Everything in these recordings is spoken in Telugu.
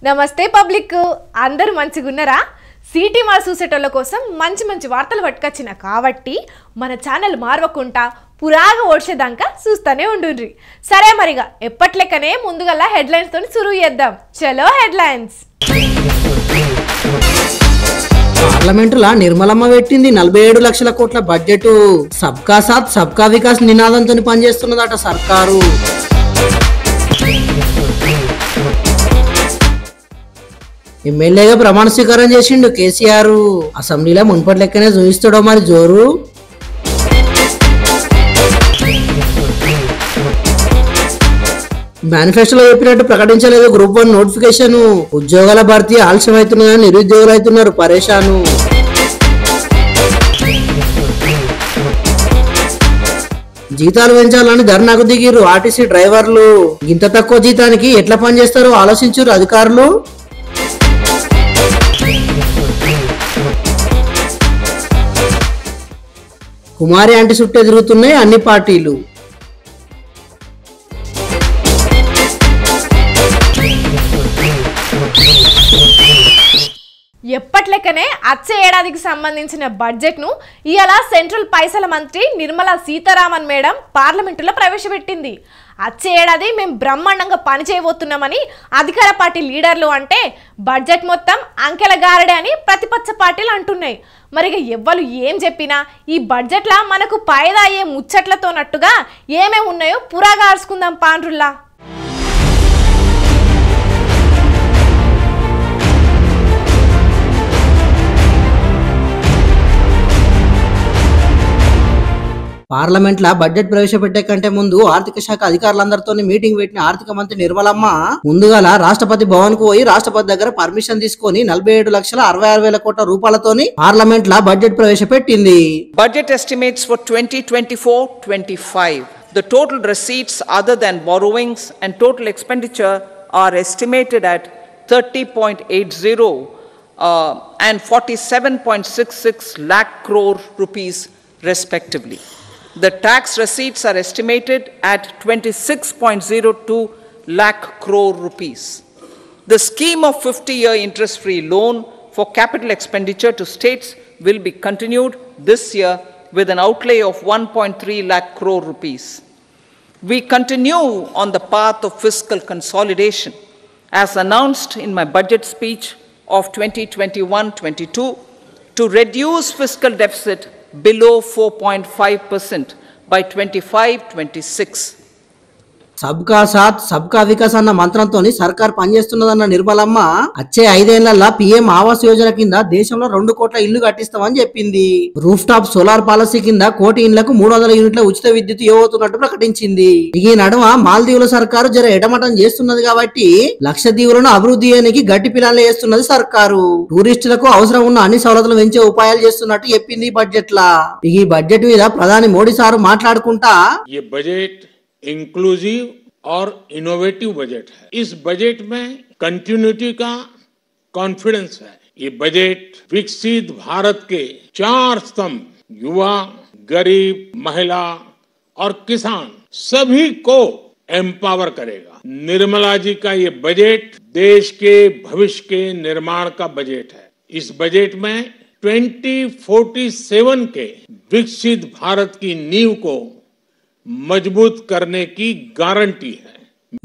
నమస్తే పబ్లిక్, అందరూ మంచిగున్నారా? సిటీ మాల్ చూసేటోళ్ళ కోసం మంచి మంచి వార్తలు పట్టుకొచ్చిన కాబట్టి మన ఛానల్ మార్వకుండా పురాగా ఓడ్చేదాకా చూస్తూనే ఉండుండ్రి. సరే మరిగా ఎప్పట్లెక్కనే ముందుగల్లా హెడ్లైన్స్ తోని సురువు చేద్దాం. చలో హెడ్లైన్స్. పార్లమెంటులా నిర్మలమ్మ పెట్టింది 47 లక్షల కోట్ల బడ్జెట్. సబ్కా సాత్ సబ్కా వికాస్ నినాదంతో పనిచేస్తున్నదట సర్కారు. ఎమ్మెల్యేగా ప్రమాణ స్వీకారం చేసిండు కేసీఆర్. అసెంబ్లీలో మున్పటి లెక్కనే చూపిస్తాడో మరి జోరు. మేనిఫెస్టోలో చెప్పినట్టు ప్రకటించలేదు గ్రూప్ 1 నోటిఫికేషన్. ఉద్యోగాల భర్తీ ఆలస్యం అవుతున్నాయని నిరుద్యోగులు అవుతున్నారు పరేషాను. జీతాలు పెంచాలని ధర్నాకు దిగిరు ఆర్టీసీ డ్రైవర్లు. ఇంత తక్కువ జీతానికి ఎట్లా పనిచేస్తారో ఆలోచించారు అధికారులు. కుమారి ఆంటీ చుట్టే తిరుగుతున్నాయి అన్ని పార్టీలు. ఎప్పట్లెక్కనే వచ్చే ఏడాదికి సంబంధించిన బడ్జెట్ను ఇవాళ సెంట్రల్ పైసల మంత్రి నిర్మలా సీతారామన్ మేడం పార్లమెంటులో ప్రవేశపెట్టింది. వచ్చే ఏడాది మేము బ్రహ్మాండంగా పనిచేయబోతున్నామని అధికార పార్టీ లీడర్లు అంటే బడ్జెట్ మొత్తం అంకెల గారడే అని ప్రతిపక్ష పార్టీలు అంటున్నాయి. మరి ఎవ్వరు ఏం చెప్పినా ఈ బడ్జెట్లో మనకు పైదా అయ్యే ముచ్చట్లతోనట్టుగా ఏమేమి ఉన్నాయో పురాగా అరుచుకుందాం పాండ్రుల్లా. పార్లమెంట్ లా బడ్జెట్ ప్రవేశపెట్టే కంటే ముందు ఆర్థిక శాఖ అధికారులందరితో మీటింగ్ పెట్టిన ఆర్థిక మంత్రి నిర్మలమ్మ ముందుగాల రాష్ట్రపతి భవన్ కు పోయి రాష్ట్రపతి దగ్గర పర్మిషన్ తీసుకొని 47,66,000 కోట్ల రూపాయలతోని పార్లమెంట్ లా బడ్జెట్ ప్రవేశపెట్టింది. Budget estimates for 2024-25. The total receipts other than borrowings and total expenditure are estimated at 30.80 and 47.66 lakh crore rupees respectively. The tax receipts are estimated at 26.02 lakh crore rupees. The scheme of 50-year interest-free loan for capital expenditure to states will be continued this year with an outlay of 1.3 lakh crore rupees. We continue on the path of fiscal consolidation as announced in my budget speech of 2021-22 to reduce fiscal deficit below 4.5% by 25-26. సబ్కా సాత్ సబ్కా వికాస్ అన్న మంత్రంతో సర్కార్ పనిచేస్తున్నదన్న నిర్మలమ్మ వచ్చే 5 ఏళ్లలో పీఎం ఆవాస్ యోజన కింద దేశంలో 2 కోట్ల ఇళ్లు కట్టిస్తామని చెప్పింది. రూఫ్ టాప్ సోలార్ పాలసీ కింద 1 కోటి ఇళ్లకు 300 యూనిట్ల ఉచిత విద్యుత్ ఇవ్వబోతున్నట్టు ప్రకటించింది. ఈ నడుమ మాల్దీవుల సర్కారు జర ఎడమటం చేస్తున్నది కాబట్టి లక్షద్వీపులను అభివృద్ధి చేయడానికి గట్టి ప్లాన్లు చేస్తున్నది సర్కారు. టూరిస్టులకు అవసరం ఉన్న అన్ని సౌలతులు పెంచే ఉపాయాలు చేస్తున్నట్టు చెప్పింది బడ్జెట్ లా. ఈ బడ్జెట్ మీద ప్రధాని మోడీ సారు మాట్లాడుకుంటా इंक्लूसिव और इनोवेटिव बजट है. इस बजट में कंटिन्यूटी का कॉन्फिडेंस है. ये बजट विकसित भारत के 4 स्तंभ युवा, गरीब, महिला और किसान सभी को एम्पावर करेगा. निर्मला जी का ये बजट देश के भविष्य के निर्माण का बजट है. इस बजट में 2047 के विकसित भारत की नींव को मजबूत करने की गारंटी है.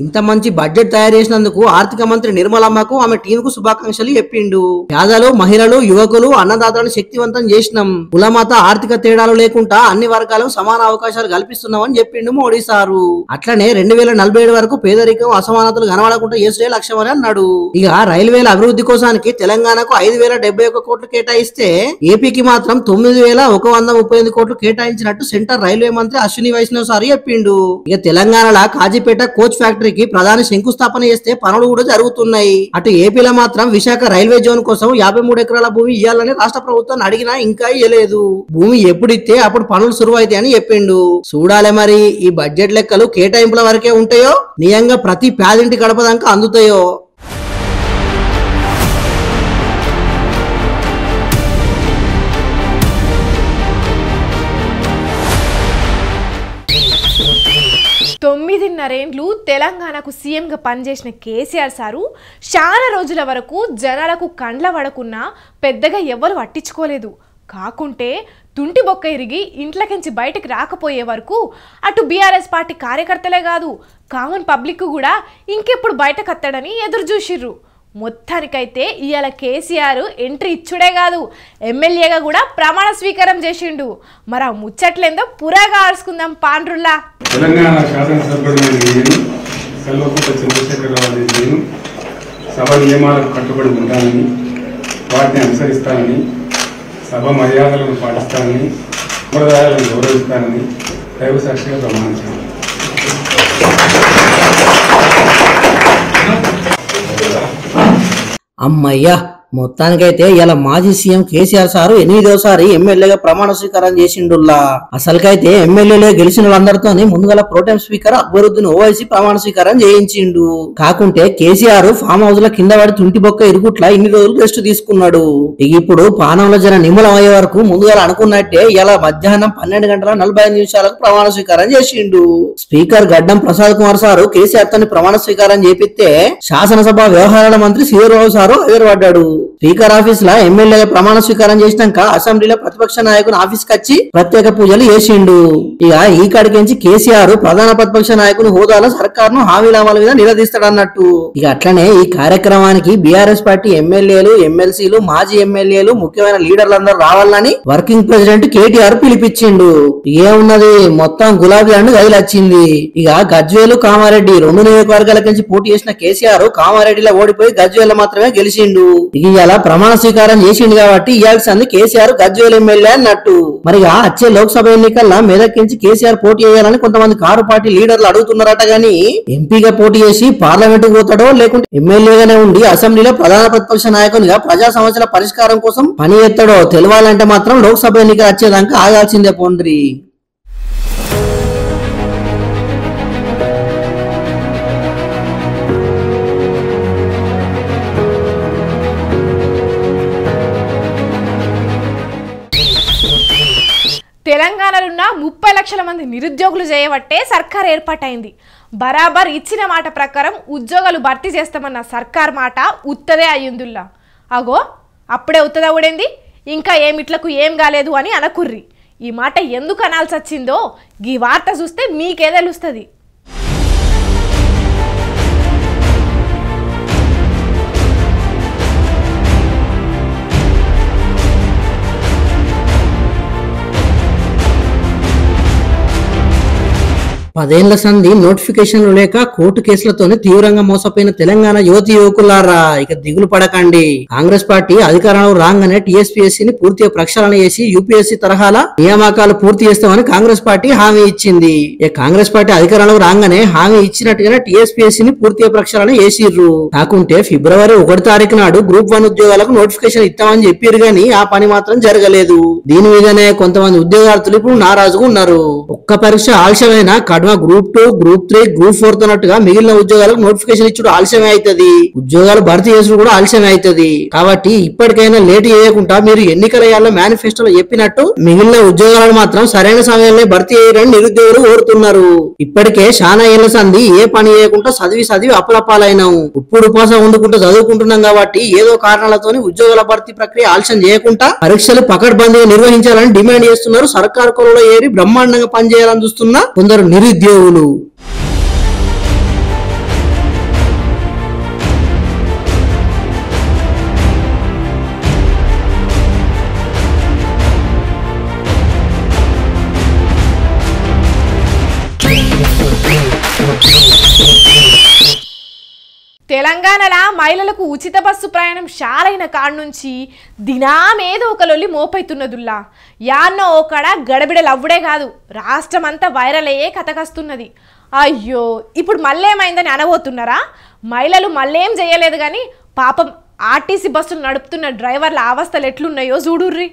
ఇంత మంచి బడ్జెట్ తయారు చేసినందుకు ఆర్థిక మంత్రి నిర్మలమ్మకు ఆమె టీం కు శుభాకాంక్షలు చెప్పిండు. పేదలు, మహిళలు, యువకులు, అన్నదాతలను శక్తివంతం చేసినాం. కులమత ఆర్థిక తేడాలు లేకుండా అన్ని వర్గాలకు సమాన అవకాశాలు కల్పిస్తున్నామని చెప్పిండు మోడీ సారు. అట్లనే 2047 వరకు పేదరికం, అసమానతలు కనబడకుండా చేసుడే లక్ష్యమని అన్నాడు. ఇక రైల్వేల అభివృద్ధి కోసానికి తెలంగాణకు 5,071 కోట్లు కేటాయిస్తే ఏపీకి మాత్రం 9,138 కోట్లు కేటాయించినట్టు సెంటర్ రైల్వే మంత్రి అశ్విని వైష్ణవ్ సారు చెప్పిండు. ఇక తెలంగాణలో కాజీపేట కోచ్ ఫ్యాక్టరీకి ప్రధాని శంకుస్థాపన చేస్తే పనులు కూడా జరుగుతున్నాయి. అటు ఏపీలో మాత్రం విశాఖ రైల్వే జోన్ కోసం 53 ఎకరాల భూమి ఇవ్వాలని రాష్ట్ర ప్రభుత్వాన్ని అడిగినా ఇంకా ఇవ్వలేదు. భూమి ఎప్పుడిస్తే అప్పుడు పనులు సురువు అవుతాయి అని చెప్పిండు. చూడాలి మరి ఈ బడ్జెట్ లెక్కలు కేటాయింపుల వరకే ఉంటాయో నిజంగా ప్రతి పేదింటి గడప దాకా అందుతాయో. 9.5 ఏళ్లు తెలంగాణకు సీఎంగా పనిచేసిన కేసీఆర్ సారు చాలా రోజుల వరకు జనాలకు కండ్ల పడకున్నా పెద్దగా ఎవ్వరు పట్టించుకోలేదు. కాకుంటే తుంటి బొక్క ఇరిగి ఇంట్లోకించి బయటకు రాకపోయే వరకు అటు బీఆర్ఎస్ పార్టీ కార్యకర్తలే కాదు కామన్ పబ్లిక్ కూడా ఇంకెప్పుడు బయటకు అత్తడని ఎదురు చూసిర్రు. మొత్తానికైతే ఇవాళ కేసీఆర్ ఎంట్రీ ఇచ్చుడే కాదు ఎమ్మెల్యేగా కూడా ప్రమాణ స్వీకారం చేసిండు. మరి ఆ ముచ్చట్లేందో పురాగా ఆడుచుకుందాం పాండ్రుల్లా. తెలంగాణ శాసనసభ్యుడు నేను కల్వకుంట్ల చంద్రశేఖరరావు నేను సభ నియమాలకు కట్టుబడి ఉంటానని వాటిని అనుసరిస్తానని సభ మర్యాదలను పాటిస్తానని సంప్రదాయాలను గౌరవిస్తానని దైవ సాక్షిగా ప్రమాణించాను. అమ్మయ్యా, మొత్తానికైతే ఇలా మాజీ సీఎం కేసీఆర్ సారు 8వ ఎమ్మెల్యేగా ప్రమాణ స్వీకారం చేసిండుల్లా. అసలుకైతే ఎమ్మెల్యేలే గెలిచిన వాళ్ళందరితో ముందుగల ప్రోటెం స్పీకర్ అక్బరుద్దీన్ ఓవైసీ ప్రమాణ స్వీకారం చేయించిండు. కాకుంటే కేసీఆర్ ఫామ్ హౌస్ లో కింద పడి తుంటి బొక్క ఇరుగుట్లా ఇన్ని రోజులు రెస్ట్ తీసుకున్నాడు. ఇప్పుడు పానంలో జన నిమ్మలం అయ్యే వరకు ముందుగా అనుకున్నట్టే ఇలా మధ్యాహ్నం 12:45 ప్రమాణ స్వీకారం చేసిండు. స్పీకర్ గడ్డం ప్రసాద్ కుమార్ సారు కేసీఆర్ తోని ప్రమాణ స్వీకారం చేపిస్తే శాసనసభ వ్యవహారాల మంత్రి శ్రీధర్రావు సారు ఎగరబడ్డాడు. స్పీకర్ ఆఫీస్ లా ఎమ్మెల్యేగా ప్రమాణ స్వీకారం చేసినాక అసెంబ్లీలో ప్రతిపక్ష నాయకుని ఆఫీస్ కి వచ్చి ప్రత్యేక పూజలు చేసిండు. ఇక ఈ కాడికించి కేసీఆర్ ప్రధాన ప్రతిపక్ష నాయకుని హోదాలో సర్కారును హామీల అమలు మీద నిలదీస్తాడన్నట్టు. ఇక అట్లనే ఈ కార్యక్రమానికి బీఆర్ఎస్ పార్టీ ఎమ్మెల్యేలు, ఎమ్మెల్సీలు, మాజీ ఎమ్మెల్యేలు, ముఖ్యమైన లీడర్లందరూ రావాలని వర్కింగ్ ప్రెసిడెంట్ కేటీఆర్ పిలిపించిండు. ఏమున్నది, మొత్తం గులాబీ అండ్ గదిలొచ్చింది. ఇక గజ్వేలు, కామారెడ్డి 2 నియోజకవర్గాల నుంచి పోటీ చేసిన కేసీఆర్ కామారెడ్డిలో ఓడిపోయి గజ్వేల్ మాత్రమే గెలిచిండు. ఇవాళ ప్రమాణ స్వీకారం చేసిండు కాబట్టి ఇవాల్సింది కేసీఆర్ గజ్వేల్ ఎమ్మెల్యే అన్నట్టు. మరి వచ్చే లోక్సభ ఎన్నికల్లో మెదక్కించి కేసీఆర్ పోటీ చేయాలని కొంతమంది కారు పార్టీ లీడర్లు అడుగుతున్నారట. గానీ ఎంపీగా పోటీ చేసి పార్లమెంట్ పోతాడో లేకుంటే ఎమ్మెల్యేగానే ఉండి అసెంబ్లీలో ప్రధాన ప్రతిపక్ష నాయకునిగా ప్రజా సమస్యల పరిష్కారం కోసం పని చేస్తాడో తెలవాలంటే మాత్రం లోక్సభ ఎన్నికలు వచ్చేదాకా ఆగాల్సిందే పోండ్రి. తెలంగాణలో ఉన్న 30 లక్షల మంది నిరుద్యోగులు చేయబట్టే సర్కార్ ఏర్పాటైంది. బరాబర్ ఇచ్చిన మాట ప్రకారం ఉద్యోగాలు భర్తీ చేస్తామన్న సర్కార్ మాట ఉత్తదే అయ్యిందుల్లా. అగో అప్పుడే ఉత్తదా ఊడేంది, ఇంకా ఏమిట్లకు ఏం కాలేదు అని అనకుర్రి. ఈ మాట ఎందుకు అనాల్సి వచ్చిందో ఈ వార్త చూస్తే మీకే తెలుస్తుంది. పదేళ్ల సంధి నోటిఫికేషన్లు లేక కోర్టు కేసులతోనే తీవ్రంగా మోసపోయిన తెలంగాణ యువతి యువకులారా ఇక దిగులు పడకండి. కాంగ్రెస్ పార్టీ అధికారంలో రాగానే టీఎస్పీఎస్సీని పూర్తిగా ప్రక్షాళన చేసి యూపీఎస్సీ తరహాల నియామకాలు పూర్తి చేస్తామని కాంగ్రెస్ పార్టీ హామీ ఇచ్చింది. కాంగ్రెస్ పార్టీ అధికారంలో రాగానే హామీ ఇచ్చినట్టుగానే టీఎస్పీఎస్సీని పూర్తిగా ప్రక్షాళన చేసిర్రు. కాకుంటే ఫిబ్రవరి 1 తారీఖు నాడు గ్రూప్ 1 ఉద్యోగాలకు నోటిఫికేషన్ ఇస్తామని చెప్పారు గానీ ఆ పని మాత్రం జరగలేదు. దీని మీదనే కొంతమంది ఉద్యోగార్థులు ఇప్పుడు నారాజుగా ఉన్నారు. ఒక్క పరీక్ష ఆలస్యమైన గ్రూప్ 2, గ్రూప్ 3, గ్రూప్ 4 తోనట్టుగా మిగిలిన ఉద్యోగాలకు నోటిఫికేషన్ ఇచ్చుడు ఆలస్యమే అవుతుంది. ఉద్యోగాలు భర్తీ చేసుడు కూడా ఆలస్యమే అవుతుంది. కాబట్టి ఇప్పటికైనా లేట్ చేయకుండా మీరు ఎన్నికల మేనిఫెస్టోలో చెప్పినట్టు మిగిలిన ఉద్యోగాలను మాత్రం సరైన సమయంలో భర్తీ చేయరని నిరుద్యోగులు కోరుతున్నారు. ఇప్పటికే చాలా ఏళ్ల సంది ఏ పని చేయకుండా చదివి అప్పులపాలైనాం. ఇప్పుడు ఉపవాసం వండుకుంటూ చదువుకుంటున్నాం కాబట్టి ఏదో కారణాలతో ఉద్యోగాల భర్తీ ప్రక్రియ ఆలస్యం చేయకుండా పరీక్షలు పకడ్బందీగా నిర్వహించాలని డిమాండ్ చేస్తున్నారు. సర్కారు కొలువులో ఏరి బ్రహ్మాండంగా పనిచేయాలని చూస్తున్న కొందరు నిరుద్యోగులు. తెలంగాణలో మహిళలకు ఉచిత బస్సు ప్రయాణం షారైన కాడ నుంచి దినామేదో ఒక లొల్లి మోపైతున్నదుల్లా. యాన్నో ఒకడ గడబిడలు అవ్వడే కాదు, రాష్ట్రం అంతా వైరల్ అయ్యే కథకస్తున్నది. అయ్యో ఇప్పుడు మళ్ళేమైందని అనబోతున్నారా? మహిళలు మళ్ళేం చేయలేదు కానీ పాపం ఆర్టీసీ బస్సులు నడుపుతున్న డ్రైవర్ల అవస్థలు ఎట్లున్నాయో చూడుర్రి.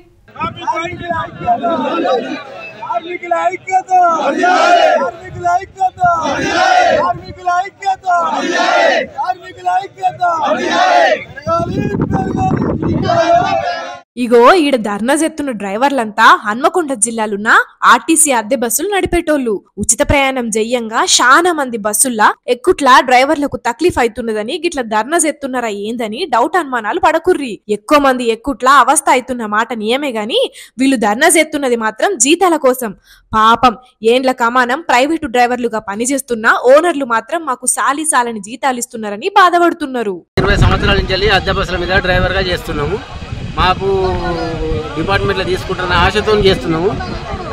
ఇగో ఈడ ధర్నా చేస్తున్న డ్రైవర్లంతా హన్మకొండ జిల్లాలున్న ఆర్టీసీ అద్దె బస్సులు నడిపేటోళ్లు. ఉచిత ప్రయాణం చెయ్యంగా చాలా మంది బస్సుల్లా ఎక్కుట్లా డ్రైవర్లకు తక్లీఫ్ అవుతున్నదని గిట్ల ధర్నా చేస్తున్నారా ఏందని డౌట్ అనుమానాలు పడకుర్రి. ఎక్కువ మంది ఎక్కుట్లా అవస్థ అవుతున్న మాట నియమే గాని వీళ్ళు ధర్నా చేస్తున్నది మాత్రం జీతాల కోసం. పాపం ఏండ్ల కమానం ప్రైవేటు డ్రైవర్లుగా పనిచేస్తున్న ఓనర్లు మాత్రం మాకు సాలిసాలని జీతాలు ఇస్తున్నారని బాధపడుతున్నారు. 20 సంవత్సరాల నుంచి అద్దె బస్సుల మీద డ్రైవర్ గా చేస్తున్నాము. మాకు డిపార్ట్మెంట్లో తీసుకుంటున్న ఆశతో చేస్తున్నాము.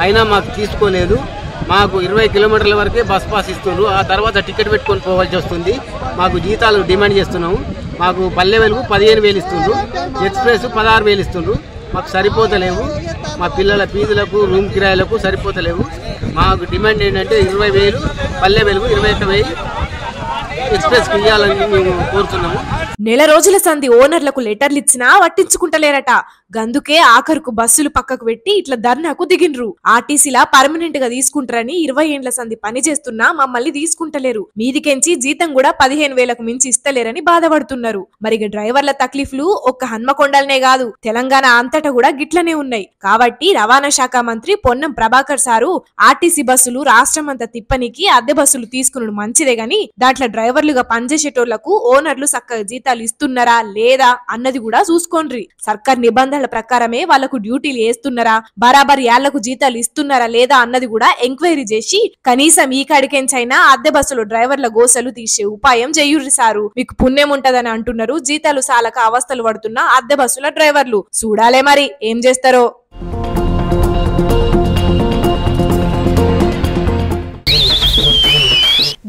అయినా మాకు తీసుకోలేదు. మాకు 20 కిలోమీటర్ల వరకే బస్ పాస్ ఇస్తున్నారు. ఆ తర్వాత టికెట్ పెట్టుకొని పోవాల్సి వస్తుంది. మాకు జీతాలు డిమాండ్ చేస్తున్నాము. మాకు పల్లె వెలుగు 15,000 ఇస్తున్నారు, ఎక్స్ప్రెస్ 16,000 ఇస్తున్నారు. మాకు సరిపోతలేవు. మా పిల్లల ఫీజులకు రూమ్ కిరాయిలకు సరిపోతలేవు. మాకు డిమాండ్ ఏంటంటే 20,000 పల్లె వెలుగు, 21,000 ఎక్స్ప్రెస్ కి ఇవ్వాలని మేము కోరుతున్నాము. నెల రోజుల సంధి ఓనర్లకు లెటర్లు ఇచ్చినా పట్టించుకుంటలేరట. గందుకే ఆఖరుకు బస్సులు పక్కకు పెట్టి ఇట్లా ధర్నాకు దిగిండ్రు. ఆర్టీసీలా పర్మనెంట్ గా తీసుకుంటారని 20 ఏండ్ల సంధి పని చేస్తున్నా మమ్మల్ని తీసుకుంటలేరు, మీదికెంచి జీతం కూడా 15,000కు మించి ఇస్తలేరని బాధపడుతున్నారు. మరి డ్రైవర్ల తక్లీఫ్లు ఒక్క హన్మకొండలనే కాదు, తెలంగాణ అంతటా కూడా గిట్లనే ఉన్నాయి. కాబట్టి రవాణా శాఖ మంత్రి పొన్నం ప్రభాకర్ సారు ఆర్టీసీ బస్సులు రాష్ట్రమంతా తిప్పనికి అద్దె బస్సులు తీసుకున్నాడు మంచిదే గాని దాంట్లో డ్రైవర్లుగా పనిచేసేటోళ్లకు ఓనర్లు చక్కగా జీతాలు ఇస్తున్నారా లేదా అన్నది కూడా చూసుకోండి. సర్కార్ నిబంధనల ప్రకారమే వాళ్లకు డ్యూటీలు వేస్తున్నారా, బరాబర్ యాళ్లకు జీతాలు ఇస్తున్నారా లేదా అన్నది కూడా ఎంక్వైరీ చేసి కనీసం ఈ కాడికెంచైనా అద్దె బస్సులు డ్రైవర్ల గోసలు తీసే ఉపాయం చేయుర్రి సారు, మీకు పుణ్యం ఉంటదని అంటున్నారు జీతాలు సాలక అవస్థలు పడుతున్న అద్దె బస్సుల డ్రైవర్లు. చూడాలే మరి ఏం చేస్తారో.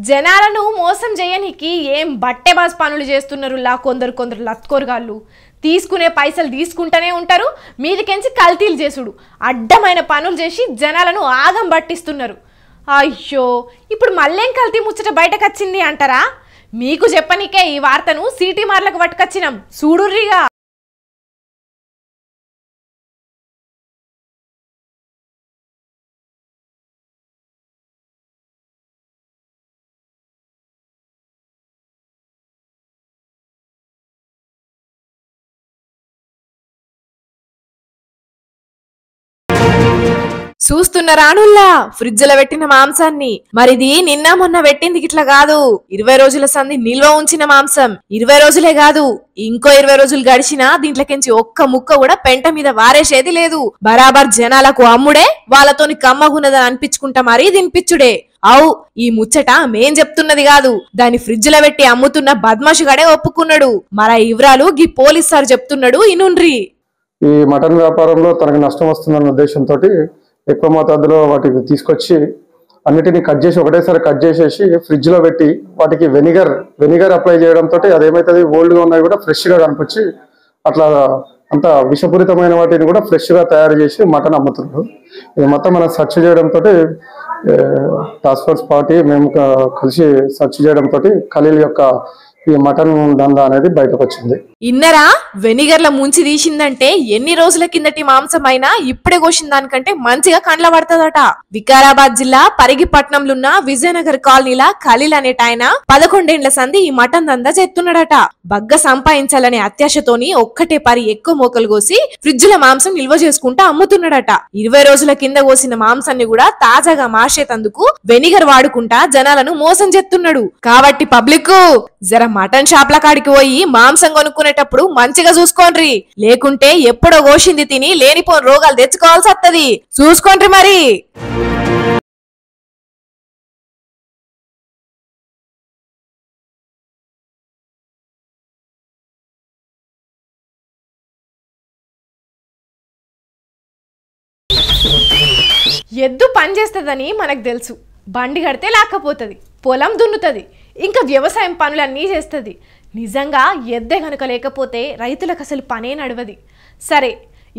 జనాలను మోసం చేయనికి ఏం బట్టెబాస్ పనులు చేస్తున్నారు కొందరు లత్కోరగాళ్ళు. తీసుకునే పైసలు తీసుకుంటూనే ఉంటారు, మీదికెంచి కల్తీలు చేసుడు అడ్డమైన పనులు చేసి జనాలను ఆగం పట్టిస్తున్నారు. అయ్యో ఇప్పుడు మళ్ళేం కల్తీ ముచ్చట బయటకు వచ్చింది అంటారా? మీకు చెప్పనికే ఈ వార్తను సిటీ మార్లకు పట్టుకొచ్చినాం, చూడుర్రిగా. చూస్తున్నారానుల్లా ఫ్రిడ్జ్లో పెట్టిన మాంసాన్ని. మరిది నిన్న మొన్న పెట్టింది గిట్లా కాదు, 20 రోజుల సంధి నిల్వ ఉంచిన మాంసం. 20 రోజులే కాదు, ఇంకో 20 రోజులు గడిచినా దీంట్లోకించి ఒక్క ముక్క కూడా పెంట మీద వారేసేది లేదు. బరాబర్ జనాలకు అమ్ముడే, వాళ్ళతోని కమ్మగున్నదని అనిపించుకుంటా మరీ తినిపించుడే. అవు ఈ ముచ్చట మేం చెప్తున్నది కాదు, దాని ఫ్రిడ్జ్ లో పెట్టి అమ్ముతున్న బద్మాషుగాడే ఒప్పుకున్నాడు. మర వివరాలు గీ పోలీస్ సార్ చెప్తున్నాడు, ఇనుండ్రి. ఈ మటన్ వ్యాపారంలో తనకు నష్టం వస్తుందన్న ఉద్దేశంతో ఎక్కువ మోతాదులో వాటికి తీసుకొచ్చి అన్నిటిని కట్ చేసి ఒకటేసారి కట్ చేసేసి ఫ్రిడ్జ్ లో పెట్టి వాటికి వెనిగర్ అప్లై చేయడంతో అదేమైతుంది, ఓల్డ్ గా ఉన్నాయి కూడా ఫ్రెష్ గా కనిపించి అట్లా అంత విషపూరితమైన వాటిని కూడా ఫ్రెష్ గా తయారు చేసి మటన్ అమ్ముతున్నారు. ఇది మొత్తం మనం సెర్చ్ చేయడంతో టాస్క్ ఫోర్స్ పార్టీ మేము కలిసి సెర్చ్ చేయడంతో ఖలీల్ యొక్క ఈ మటన్ దందా అనేది బయటకు వచ్చింది. ఇన్నరా వెనిగర్ల ముంచి తీసిందంటే ఎన్ని రోజుల కిందటి మాంసమైనా ఇప్పుడే కోసిన దానికంటే మంచిగా కండ్ల పడుతుందట. వికారాబాద్ జిల్లా పరిగిపట్నంలున్న విజయనగర్ కాలనీలా ఖలీల్ అనేటాయన 11 ఏండ్ల సంధి ఈ మటన్ దందా చేస్తున్నాడట. బగ్గ సంపాదించాలనే అత్యాశతోని ఒక్కటే పరి ఎక్కువ మోకలు కోసి ఫ్రిడ్జ్ లో మాంసం నిల్వ చేసుకుంటా అమ్ముతున్నాడట. 20 రోజుల కింద కోసిన మాంసాన్ని కూడా తాజాగా మార్చేతందుకు వెనిగర్ వాడుకుంటా జనాలను మోసం చేస్తున్నాడు. కాబట్టి పబ్లిక్ జర మటన్ షాప్ల కాడికి పోయి మాంసం కొనుక్కునేటప్పుడు మంచిగా చూసుకోండ్రి, లేకుంటే ఎప్పుడో కోసింది తిని లేనిపోని రోగాలు తెచ్చుకోవాల్సి వస్తది. చూసుకోండ్రి మరి. ఎద్దు పని చేస్తుందని మనకు తెలుసు, బండి కడితే లేకపోతుంది, పొలం దున్నుతుంది, ఇంకా వ్యవసాయం పనులన్నీ చేస్తుంది. నిజంగా ఎద్దే కనుక లేకపోతే రైతులకు అసలు పనే నడవది. సరే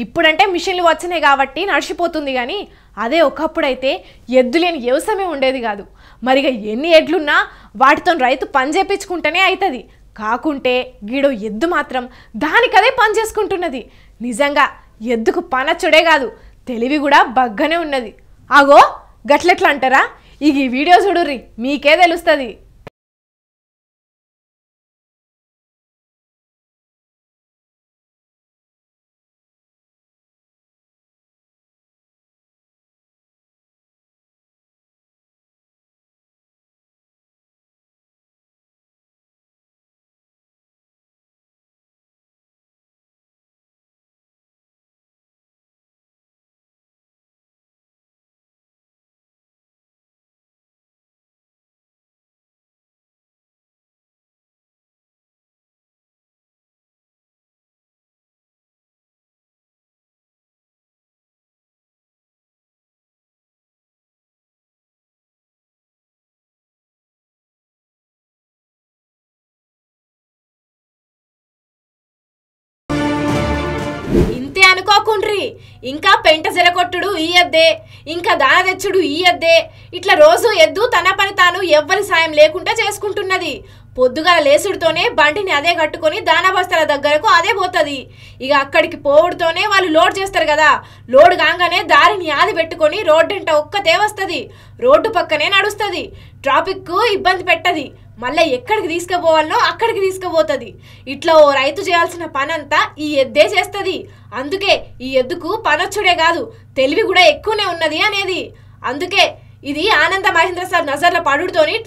ఇప్పుడంటే మిషన్లు వచ్చినాయి కాబట్టి నడిచిపోతుంది, కానీ అదే ఒకప్పుడైతే ఎద్దు లేని వ్యవసాయమే ఉండేది కాదు. మరిగా ఎన్ని ఎడ్లున్నా వాటితో రైతు పని చేపించుకుంటేనే అవుతుంది. కాకుంటే గీడో ఎద్దు మాత్రం దానికదే పని చేసుకుంటున్నది. నిజంగా ఎద్దుకు పనచ్చుడే కాదు, తెలివి కూడా బగ్గనే ఉన్నది. ఆగో గట్లెట్లా అంటారా? ఈ వీడియో చూడుర్రి, మీకే తెలుస్తుంది. అనుకోకుండ్రి, ఇంకా పెంట జరగొట్టుడు ఈ ఎద్దే, ఇంకా దాన తెచ్చుడు ఈ ఎద్దే. ఇట్లా రోజు ఎద్దు తన పని తాను ఎవ్వరి సాయం లేకుండా చేసుకుంటున్నది. పొద్దుగాల లేసుడితోనే బండిని అదే కట్టుకొని దానా బస్తాల దగ్గరకు అదే పోతుంది. ఇక అక్కడికి పోవుడుతోనే వాళ్ళు లోడ్ చేస్తారు కదా, లోడ్ కాగానే దారిని ఆది పెట్టుకొని రోడ్డంట ఒక్కతే వస్తుంది, రోడ్డు పక్కనే నడుస్తుంది, ట్రాఫిక్ ఇబ్బంది పెట్టది, మళ్ళీ ఎక్కడికి తీసుకుపోవాలనో అక్కడికి తీసుకుపోతుంది. ఇట్లా ఓ రైతు చేయాల్సిన పనంతా ఈ ఎద్దే చేస్తుంది. అందుకే ఈ ఎద్దుకు పనొచ్చుడే కాదు, తెలివి కూడా ఎక్కువనే ఉన్నది అనేది. అందుకే ఇది ఆనంద మహేంద్ర సార్ నజర్ల పడుతోని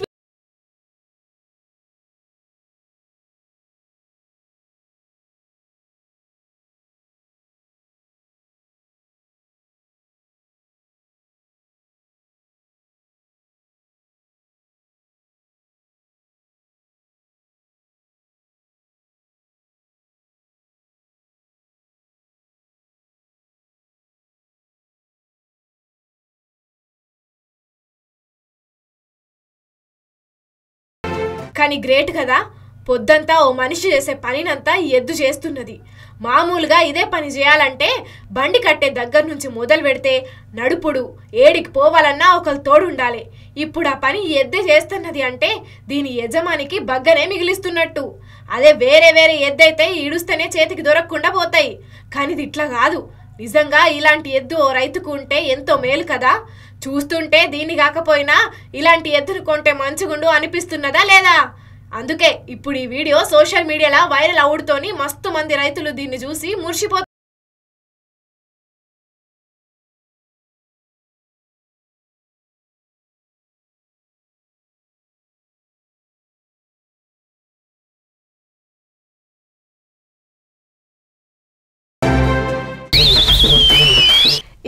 కానీ గ్రేట్ కదా, పొద్దంతా ఓ మనిషి చేసే పనినంతా ఈ ఎద్దు చేస్తున్నది. మామూలుగా ఇదే పని చేయాలంటే బండి కట్టే దగ్గర నుంచి మొదలు పెడితే నడుపుడు, ఏడికి పోవాలన్నా ఒకరు తోడు ఉండాలి. ఇప్పుడు ఆ పని ఈ ఎద్దే చేస్తున్నది అంటే దీని యజమానికి బగ్గనే మిగిలిస్తున్నట్టు. అదే వేరే వేరే ఎద్దైతే ఈడుస్తేనే చేతికి దొరకకుండా పోతాయి. కానీ ఇది ఇట్లా కాదు. నిజంగా ఇలాంటి ఎద్దు ఓ రైతుకు ఉంటే ఎంతో మేలు కదా. చూస్తుంటే దీన్ని కాకపోయినా ఇలాంటి ఎద్దును కొంటే మంచిగుండు అనిపిస్తున్నదా లేదా? అందుకే ఇప్పుడు ఈ వీడియో సోషల్ మీడియాలో వైరల్ అవుడుతోని మస్తు మంది రైతులు దీన్ని చూసి మురిసిపోతారు.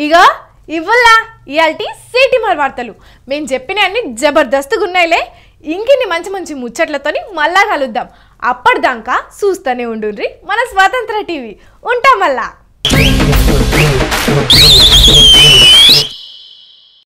ఇక ఇవ్వల్లా ఇయాల్టి సిటీమార్ వార్తలు మేము చెప్పిన అన్ని జబర్దస్తుగా ఉన్నాయిలే. ఇంకిన్ని మంచి మంచి ముచ్చట్లతోని మళ్ళా కలుద్దాం. అప్పటిదాకా చూస్తూనే ఉండుర్రి మన స్వతంత్ర టీవీ. ఉంటాం మళ్ళా.